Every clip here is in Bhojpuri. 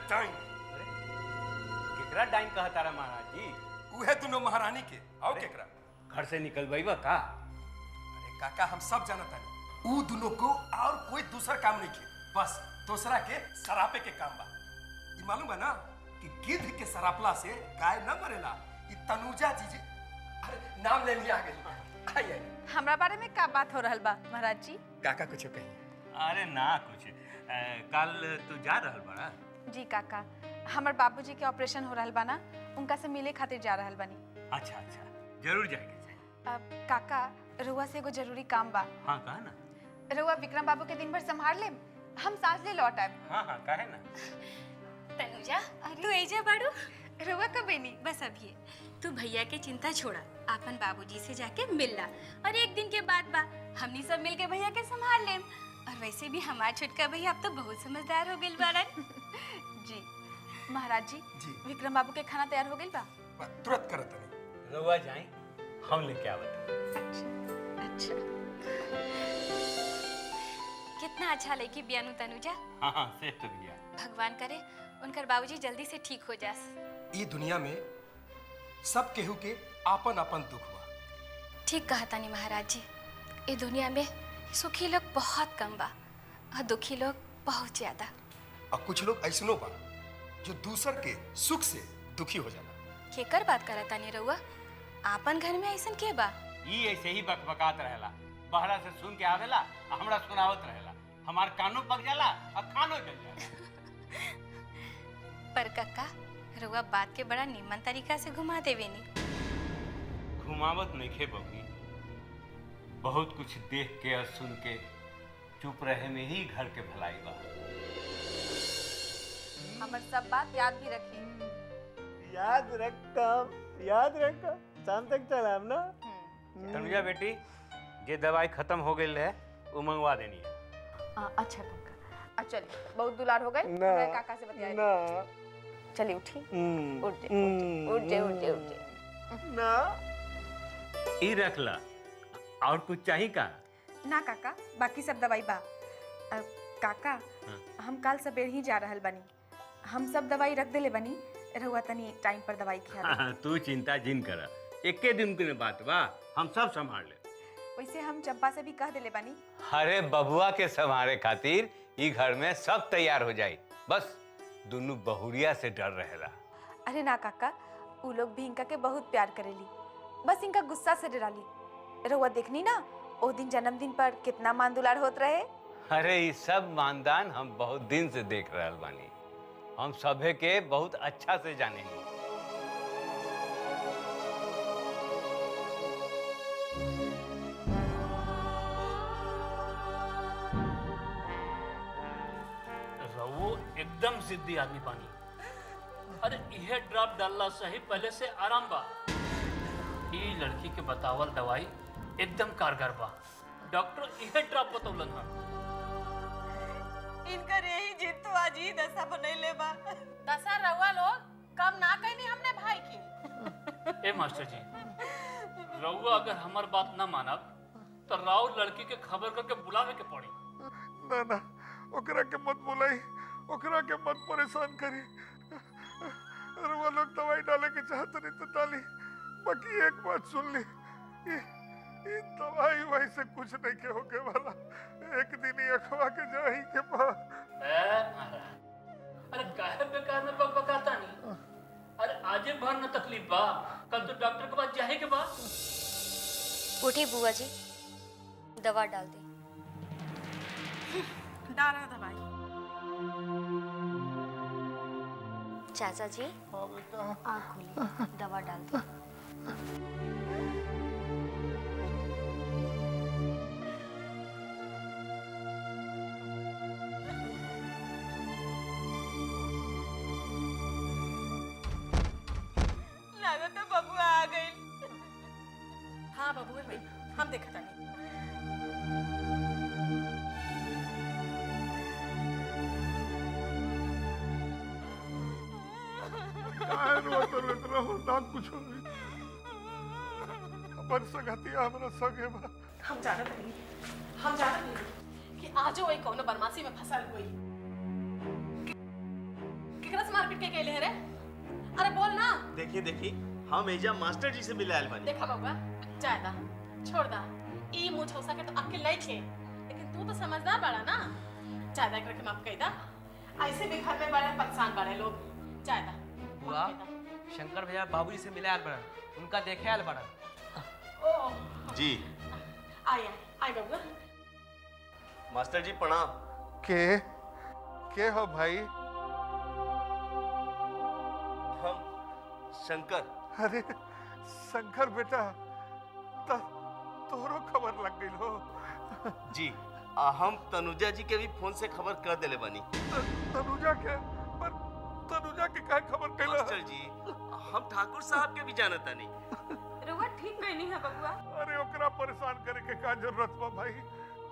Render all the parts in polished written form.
डाइन। केकरा डाइन कहता रहा महाराज जी? उहे दोनों महारानी के और केकरा घर से निकलवाइबा का? अरे काका हम सब जानता नहीं ऊ दोनों को और कोई दूसरा काम नहीं किया, बस दूसरा के सरापे के काम बा। ये मालूम है ना कि गिद्ध के सरापला से गाय न मरेला। ये तनुजा जी अरे नाम ले लिया आगे। आइए हमरा बारे में का बात हो रहल बा महाराज जी? काका कुछ कहिए। अरे ना कुछ, कल तू जा रहल बड़ा? जी काका, हमर बाबूजी के ऑपरेशन हो रहल बा ना, उनका से मिले खातिर जा रहल बानी। अच्छा अच्छा, जरूर जाएंगे। काका रुआ से एगो जरूरी काम बा। हाँ कहा ना। रुआ विक्रम बाबू के दिन भर संभाल ले, हम सांझ ले लौट आए। हाँ हाँ कहे ना। तनुजा तू एजा बाड़ू? रुआ कब नहीं? बस अभी तू भैया के चिंता छोड़ा, अपन बाबूजी से जाके मिल ला और एक दिन के बाद बा हमनी सब मिल के भैया के संभाल लेम। और वैसे भी हमार छोटका भैया अब तो बहुत समझदार हो गइल बाड़न। जी महाराज जी, विक्रम बाबू के खाना तैयार हो गइल बा? तुरंत करत नहीं। रउआ जाए, हम लेके आवत। अच्छा। कितना अच्छा लड़की बियानु तनुजा। हाँ हाँ से तो बिया। भगवान करे उनकर बाबूजी जल्दी से ठीक हो जास। ये दुनिया में सब केहू के आपन आपन दुख बा। ठीक कहा तानी महाराज जी, ये दुनिया में सुखी लोग बहुत कम बा और दुखी लोग बहुत ज्यादा। और कुछ लोग ऐसनो बा जो दूसर के सुख से दुखी हो जाला। केकर बात करत तानी रउआ? आपन घर में ऐसन के बा? ई ऐसे ही बकबकात रहेला, बहरा से सुन के आवेला, हमरा सुनावत रहेला, हमार कानों पक जाला और खानो जल जाला। पर कक्का रउआ बात के बड़ा निमन तरीका से घुमा देवेनी। घुमावत नहीं खे बबी, बहुत कुछ देख के और सुन के चुप रहे में ही घर के भलाई बा। हमर सब बात याद भी रखी। याद रखा शाम तक चलाम ना। तनुजा बेटी, जे दवाई खत्म हो गई है वो मंगवा देनी है। अच्छा काका, चलिए बहुत दुलार हो गए, मैं काका से बतियाए ना। चलिए उठी, उठ जाए ना। ई रखला, और कुछ चाहिए का? ना काका, बाकी सब दवाई बा। काका हम कल सवेरे ही जा रहल बनी, हम सब दवाई रख देले बनी, रहुआ तनी टाइम पर दवाई खिया। तू चिंता जिन करा, एके दिन के बात बा, हम सब संभाल ले। वैसे हम चंपा से भी कह देले बनी। अरे बबुआ के संभाले खातिर ई घर में सब तैयार हो जाए, बस दोनों बहुरिया से डर रहेला। अरे ना काका, उ लोग भी इनका के बहुत प्यार करेली, बस इनका गुस्सा से डराली। रहुआ देखनी ना ओ दिन जन्मदिन पर कितना मान दुलार होत रहे। अरे ये सब मानदान हम बहुत दिन से देख रहल बानी, हम सभे के बहुत अच्छा से जानेंगे। रवो एकदम जिद्दी आदमी पानी। अरे यह ड्रॉप डालना सही पहले से आराम बा। ई लड़की के बतावल दवाई एकदम कारगर बा, डॉक्टर यह ड्रॉप बतौलन हा। इनकर यही जिद तो आज ही दशा बनैले बा। दशा रहुआ लोग कम ना कहनी हमने भाई की। ए मास्टर जी, रउआ अगर हमार बात ना मानब तो राव लड़की के खबर करके बुलावे के पड़ी। ना ना, ओकरा के मत बुलाई, ओकरा के मत परेशान करी। अरे वो लोग दवाई डाले के चाहते नहीं तो डाली, बाकी एक बात सुन ली, ये दवाई वैसे कुछ नहीं के होके वाला, एक दिन ही अखवा के जाही के बाद। अरे काहे बेकार में बकबकाता नहीं? अरे आजे भर न तकलीफ बा, कल तो डॉक्टर के पास जाए के बा। उठी बुआ जी, दवा डाल दे। डाला दवाई। चाचा जी आँख खोली, दवा डाल दे। लागत है बबुआ आ गई। हाँ बबुआ भाई, हम देखा था। ना कुछ अपन संगतिया हमरा संगे बा। हम जानत नहीं कि आजो वही कौनो बदमाशी में फंसल हुई। केकरा हट के कहले रे? अरे बोल ना। देखिए देखिए, हम एजा मास्टर जी से मिले आयल बानी। देखा बउआ, जायदा छोड़ दा। ई मुंह छौसा के तो अक्ल नहीं थे, लेकिन तू तो समझदार बड़ा ना। जायदा करके माफ कर दा। ऐसे भी घर में बड़े परेशान बड़े लोग। जायदा बुआ, शंकर भैया बाबूजी से मिले आल बड़न, उनका देखे आल बड़न। ओ जी आया आय बउआ। मास्टर जी प्रणाम। के हो भाई? हम शंकर। अरे शंकर बेटा, तोरो खबर लग गई हो। जी हम तनुजा जी के भी फोन से खबर कर देले बानी। तनुजा के? पर तनुजा के काय खबर कैला? मास्टर जी हम ठाकुर साहब के भी जानता नहीं। रुआ ठीक नहीं है बउआ। अरे ओकरा परेशान करे के का जरूरत बा भाई?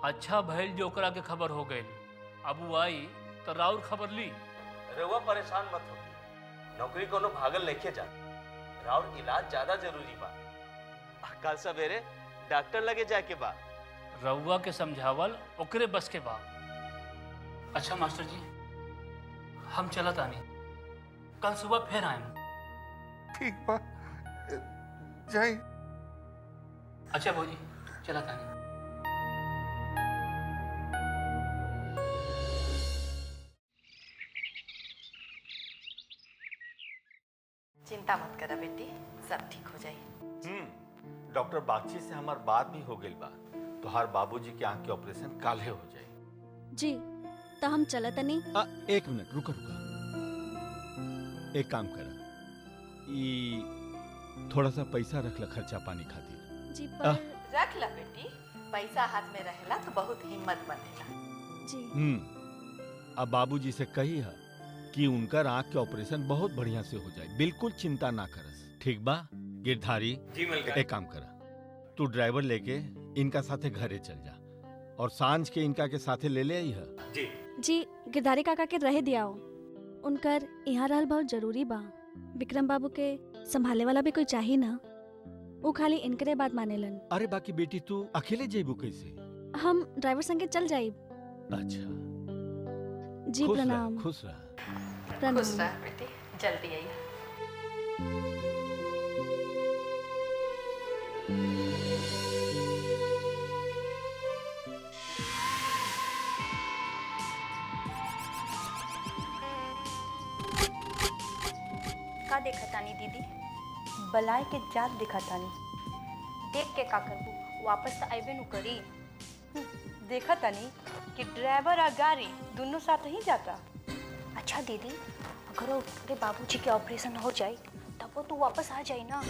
अच्छा भइल जो ओकरा के खबर हो गई। अब वो आई तो राउर खबर ली। रउआ परेशान मत हो, नौकरी कोनो भागल नहीं जा। राउर इलाज ज्यादा जरूरी बा। कल सवेरे डॉक्टर लगे जाके बा। रउआ के समझावल ओकरे बस के बा। अच्छा मास्टर जी, हम चलत आनी, कल सुबह फिर आएम। ठीक बा, जाई। अच्छा भौजी, चलत आनी। चिंता मत करा बेटी, सब ठीक हो जाए। डॉक्टर बागची से हमार बात भी हो गई बा। तोहार बाबूजी के आंख के ऑपरेशन काल्हे हो जाए। जी तो हम चलत नहीं। एक मिनट रुका रुका, एक काम करा, थोड़ा सा पैसा रख ला खर्चा पानी खातिर। जी पर रख ला बेटी, पैसा हाथ में रहेला तो बहुत हिम्मत बनेला। जी अब बाबूजी से कही है कि उनका आंख के ऑपरेशन बहुत बढ़िया से हो जाए, बिल्कुल चिंता ना करस। ठीक बा गिरधारी? जी मलका। एक काम करा, तू ड्राइवर लेके इनका साथे घरे चल जा और सांझ के इनका के साथे ले ले आई है। जी जी गिरधारी काका के रहे दियाओ, उनकर यहाँ रहल बहुत जरूरी बा। विक्रम बाबू के संभाले वाला भी कोई चाहिए ना, वो खाली इनकरे बात मानेलन। अरे बाकी बेटी तू अकेले जेबू कैसे? हम ड्राइवर संगे चल जाई। अच्छा जी प्रणाम। खुश रह। प्रणाम। खुश रह बेटी, जल्दी आई। का देखा तानी दीदी? बलाय के जात दिखा तानी। देख के का करबू, वापस तो आइबे नु करी। देखा तानी कि ड्राइवर और गाड़ी दोनों साथ ही जाता। अच्छा दीदी, अगर उसके बाबूजी के ऑपरेशन हो जाए तब वो तू वापस आ जाए ना।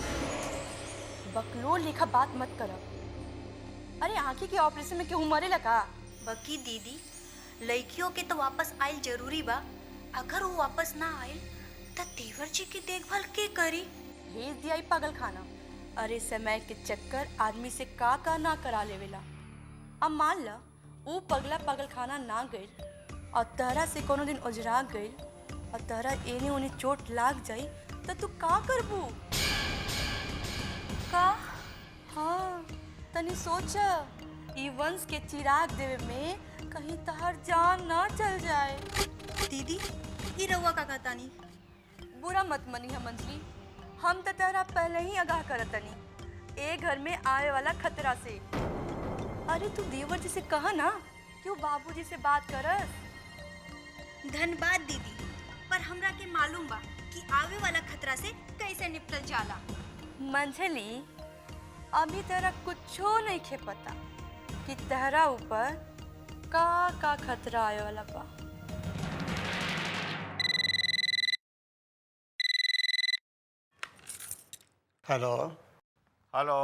बकलोल लेखा बात मत करब। अरे आंखी के ऑपरेशन में क्यों मरे लगा? बकी दीदी, लड़कियों के तो वापस आइल जरूरी बा। अगर वो वापस ना आइल तो देवर जी की देखभाल के करी? भेज दिया ही पागल खाना। अरे समय के चक्कर आदमी से का ना करा लेवेला। अब मान ला वो पगला पागल खाना ना गई और तहरा से कोनो दिन उजरा गई और तहरा एने ओने चोट लाग जाई तो तू का करबू? का? हाँ तनी सोच, ई वंश के चिराग देवे में कहीं तहर जान ना चल जाए। दीदी ई रउआ का कहतानी? बुरा मत मनी है मंजली, हम तो तेरा पहले ही आगाह करतनी ए घर में आए वाला खतरा से। अरे तू देवर जी से कहा ना कि वो बाबूजी से बात करस। धन्यवाद दीदी, पर हमरा के मालूम बा कि आवे वाला खतरा से कैसे निपटल जाला। मंझली अभी तेरा कुछो नहीं खे पता कि तेरा ऊपर का खतरा आए वाला बा। Hello hello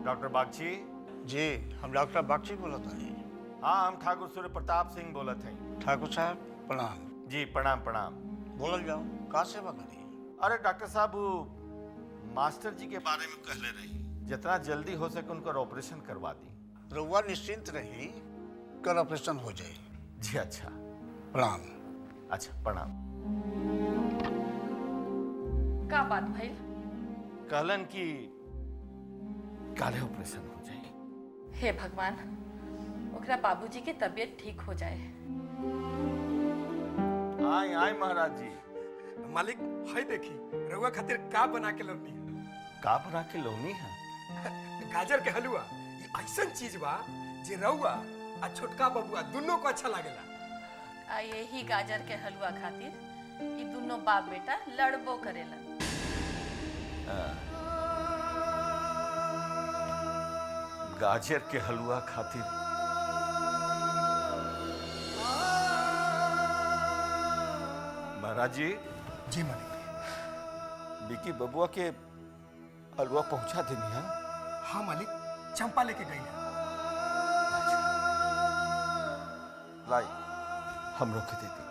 doctor Bagchi? जी हम डॉक्टर बागची बोलत हई। हाँ हम ठाकुर सूर्य प्रताप सिंह बोलत हई। ठाकुर साहब प्रणाम। जी प्रणाम प्रणाम। बोलल जाओ, का सेवा करी? अरे डॉक्टर साहब मास्टर जी के बारे में कहले रही, जितना जल्दी हो सके उनका ऑपरेशन करवा दी। रउआ निश्चिंत रही, कल ऑपरेशन हो जाए। जी अच्छा। प्रणाम। अच्छा प्रणाम। का बात भइल? कहलन कि काले ऑपरेशन हो जाए। हे भगवान, ओकरा बाबूजी के तबीयत ठीक हो जाए। आए आए महाराज जी। मालिक है देखी रउआ खातिर का बना के लौनी का बना के लौनी है? गाजर के हलवा। ये ऐसन चीज बा जे रउआ आ छोटका बबुआ दोनों को अच्छा लागेला। आ यही गाजर के हलवा खातिर ई दोनों बाप बेटा लड़बो करेला। गाजर के हलवा खातिर महाराज जी। जी मालिक। बिकी बबुआ के हलवा पहुंचा देनी है? हाँ मालिक, चंपा लेके गई है। लाई हम रोक दे दी।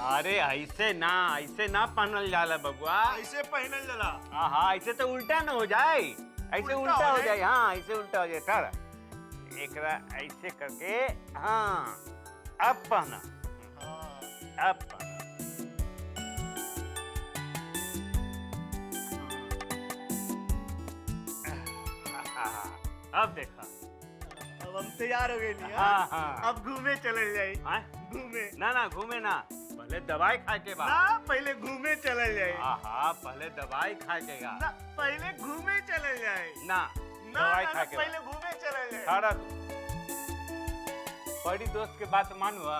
अरे ऐसे ना पहनल जाला बबुआ। ऐसे पहनल जाला। हाँ ऐसे तो उल्टा न हो जाए। ऐसे उल्टा हो जाए। हाँ ऐसे उल्टा हो जाए। कर एकरा ऐसे करके। हाँ अब पहना। अब पहना। अब देखा। अब हम तैयार हो गए नहीं। हाँ हाँ। अब घूमे चले जाए। घूमे ना घूमे ना, पहले दवाई खा के बाद। ना पहले घूमे चले जाए। हाँ पहले दवाई खा के गा। ना पहले घूमे चले जाए। ना दवाई खा के पहले घूमे चले जाए। खड़ा तू। बड़ी दोस्त के बात मानवा,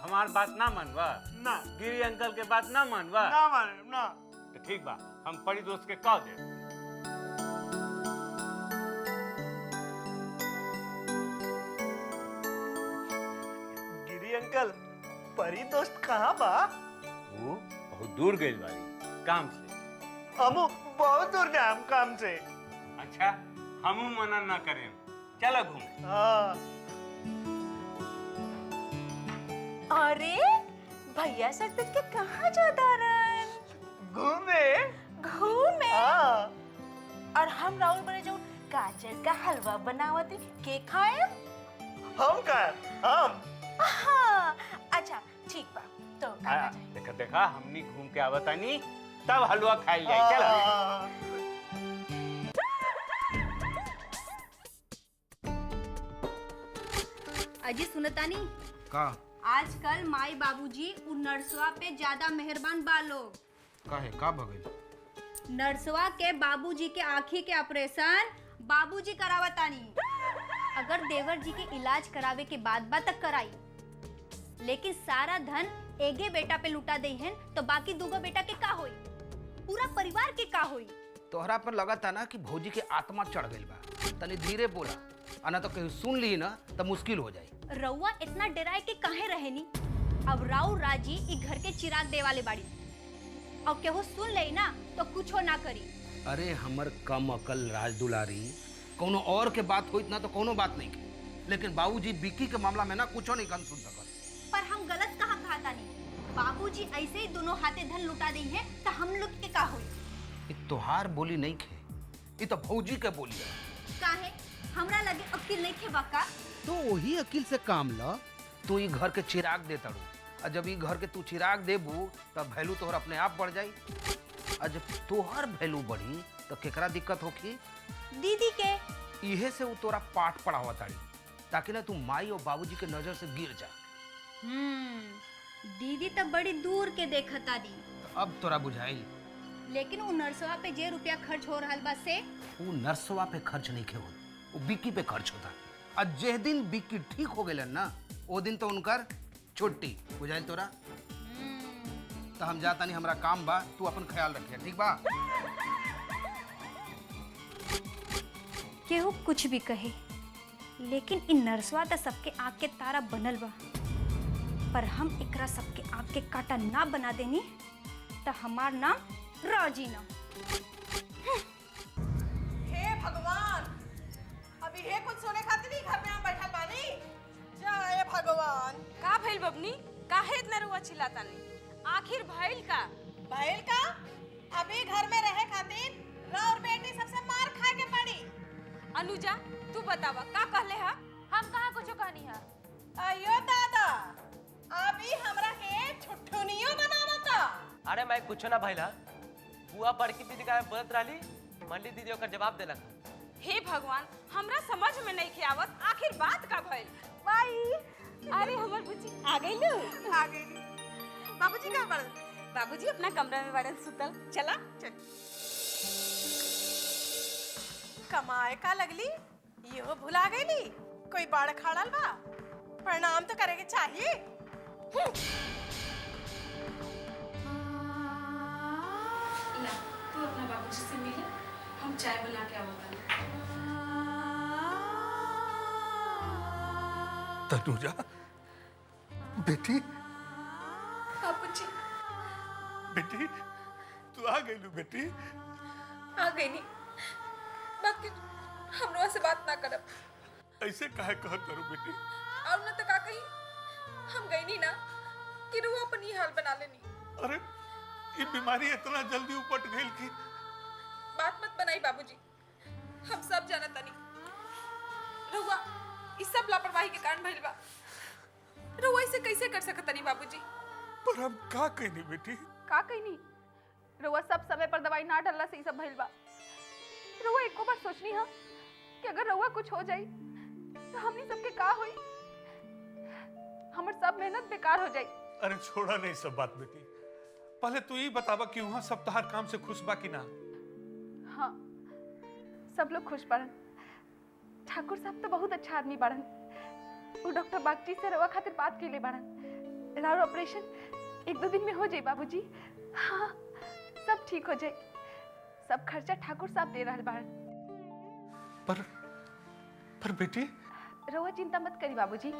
हमार बात ना मानवा। ना गिरी अंकल के बात ना मानवा। ना माने ना। तो ठीक बा, हम बड़ी दोस्त के कह दे। गिरी अंकल परी दोस्त कहाँ बा? वो बहुत दूर गई बारी काम से। हमू बहुत दूर गए हम काम से। अच्छा हमू मना ना करें, चलो घूमे। हाँ। अरे भैया सच के कहाँ जाता रन? घूमे। घूमे? हाँ। और हम राहुल बने जो गाजर का हलवा बनावते के खाए? हम हम। हाँ अच्छा ठीक बा। तो देखा हमनी घूम के आवतानी तब हलवा खाई जाए। चला। अजी सुनतानी का? आजकल माई बाबूजी उ नर्सवा पे ज्यादा मेहरबान बा लोग। काहे का भगल? नर्सवा के बाबूजी के आँखी के ऑपरेशन बाबूजी करावतानी। अगर देवर जी के इलाज करावे के बाद तक कराई, लेकिन सारा धन एगे बेटा पे लुटा दे हैं तो बाकी दूगो बेटा के का होई? पूरा परिवार के का होई? तोहरा पर लगा था ना कि भौजी के आत्मा चढ़ गई बा। तनी धीरे बोला, आना तो कहीं सुन ली ना तो मुश्किल हो जाए। रउआ इतना डराए के काहे रहेनी? अब राउ राजी ई घर के चिराग दे वाले बाड़ी, और केहू सुन ले ना तो कुछो ना करी। अरे हमर कम अकल राज दुलारी, कोनो और के बात होइत ना तो कोनो बात नहीं के, लेकिन बाबूजी बिक्की के मामला में ना कुछो नहीं कन सुन सकत। पर हम गलत कहाँ कहता नहीं? बाबूजी ऐसे ही दोनों हाथे धन लुटा दी हैं तो हम लोग के का होई? ये तोहार बोली नहीं खे, ये तो भौजी के बोली है। काहे? हमरा लगे अकिल नहीं खे बाका। तो वही अकिल से काम ला। तू ये घर के चिराग दे तड़ू, और जब ये घर के तू चिराग देबू तब वैल्यू तोहर अपने आप बढ़ जाई। और जब तोहर वैल्यू बढ़ी तो केकरा दिक्कत होखी? दीदी के। इहे से वो तोरा पाठ पढ़ावा ताड़ी, ताकि ना तू माई और बाबूजी के नजर से गिर जा। दीदी तो बड़ी दूर के देखता दी। तो अब तोरा बुझाई। लेकिन वो नर्सवा पे जे रुपया खर्च हो रहा बा से वो नर्सवा पे खर्च नहीं खे होत, वो बिक्की पे खर्च होता। और जे दिन बिक्की ठीक हो गए ना, वो दिन तो उनकर छुट्टी बुझाइल तोरा। तो हम जाता नहीं, हमरा काम बा, तू अपन ख्याल रखिए, ठीक बा? केहू कुछ भी कहे, लेकिन इन नर्सवा तो सबके आँख के तारा बनल बा। पर हम एकरा सबके आँख के काटा ना बना देनी तो हमार नाम राजी ना। हे भगवान, अभी हे कुछ सोने खातिर नहीं घर में हम बैठल बानी। जय भगवान। का भइल बबनी? काहे इतना रुआ चिल्लाता नहीं? आखिर भइल का? भइल का? अभी घर में रहे खातिर राउर बेटी सबसे मार खाए के पड़ी। अनुजा तू बतावा का कहले हा? हम कहाँ कुछ कहनी हा? अयो दादा, अभी हमरा के छुट्टा अरे मैं कुछ ना भइला बुआ बड़की दीदी का बोलत रहली मंडी दीदी ओकर जवाब देलक। हे भगवान, हमरा समझ में नहीं के आवत आखिर बात का भइल। भाई अरे हमर बुच्ची आ गई लो। आ गई। बाबूजी कहाँ बड़न? बाबूजी अपना कमरा में बड़न सुतल। चला चल। कमाए का लगली यो भुला गईली। कोई बाड़ खाड़ल बा, प्रणाम तो करेके चाहिए। ला तू अपना बाबूजी से मिले, हम चाय बना के आवत बानी। तनुजा बेटी, बाबूजी बेटी तू आ गई बेटी। आ गई नहीं, बाकी हमरो से बात ना करब। ऐसे काहे कहत करू बेटी? और न तो का कही, हम गई नहीं ना कि रू अपनी हाल बना लेनी। अरे ये बीमारी इतना जल्दी उपट गई कि बात मत बनाई बाबूजी, हम सब जानत तनी। रहुआ इस सब लापरवाही के कारण भइल बा। रहुआ इसे कैसे कर सकत तनी बाबूजी? पर हम का कहनी बेटी? का कहनी? रहुआ सब समय पर दवाई ना डालला से ई सब भइल बा। रहुआ एको बार सोचनी हा कि अगर रहुआ कुछ हो जाई तो हमनी सबके का होई? हमर सब मेहनत बेकार हो जाई। अरे छोड़ा नहीं सब बात बेटी, पहले तू ही बतावा कि वहाँ सब तहार काम से खुश बा कि ना? हाँ, सब लोग खुश बाड़न। ठाकुर साहब तो बहुत अच्छा आदमी बाड़न। वो डॉक्टर बागची से रवा खातिर बात के लिए बाड़न। राउर ऑपरेशन 1-2 दिन में हो जाए बाबूजी। हाँ, सब ठीक हो जाए। सब खर्चा ठाकुर साहब दे रहल बाड़न। पर बेटी रवा चिंता मत करी बाबूजी।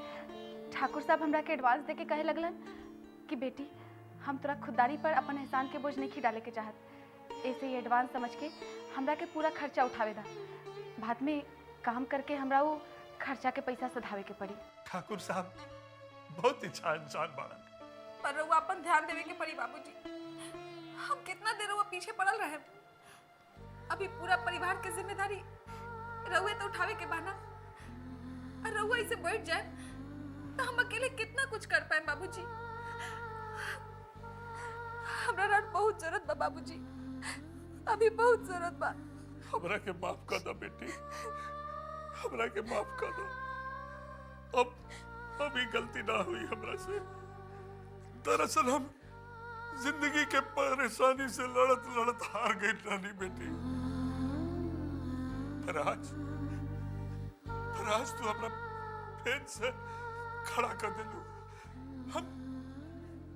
ठाकुर साहब हमरा के एडवांस देके कहे लगलन कि बेटी हम तोरा खुददारी पर अपन एहसान के बोझ नहीं डाले के चाहत। ऐसे ही एडवांस समझ के हमरा के पूरा खर्चा उठावे दा। बाद में काम करके हमरा वो खर्चा के पैसा सधावे के पड़ी। ठाकुर साहब बहुत अच्छा इंसान बाड़ा। पर रउआ अपन ध्यान देवे के पड़ी बाबूजी। हम कितना देर रउआ पीछे पड़ल रहे। अभी पूरा परिवार के जिम्मेदारी रउए तो उठावे के बाना। और रउआ इसे बैठ जाए तो हम अकेले कितना कुछ कर पाए बाबूजी। हमरा रात बहुत जरूरत बा बाबूजी, अभी बहुत जरूरत बा। हमरा के माफ कर दो बेटी, हमरा के माफ कर दो। अब ये गलती ना हुई हमरा से। दरअसल हम जिंदगी के परेशानी से लड़त लड़त हार गई रानी बेटी। पर आज तू अपना फेन से खड़ा कर दे लू। हम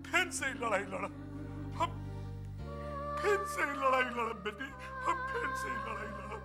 फेन से ही लड़ाई लड़ा, हम फेन से ही लड़ाई लड़ा बेटी, हम फेन से ही लड़ाई लड़ा।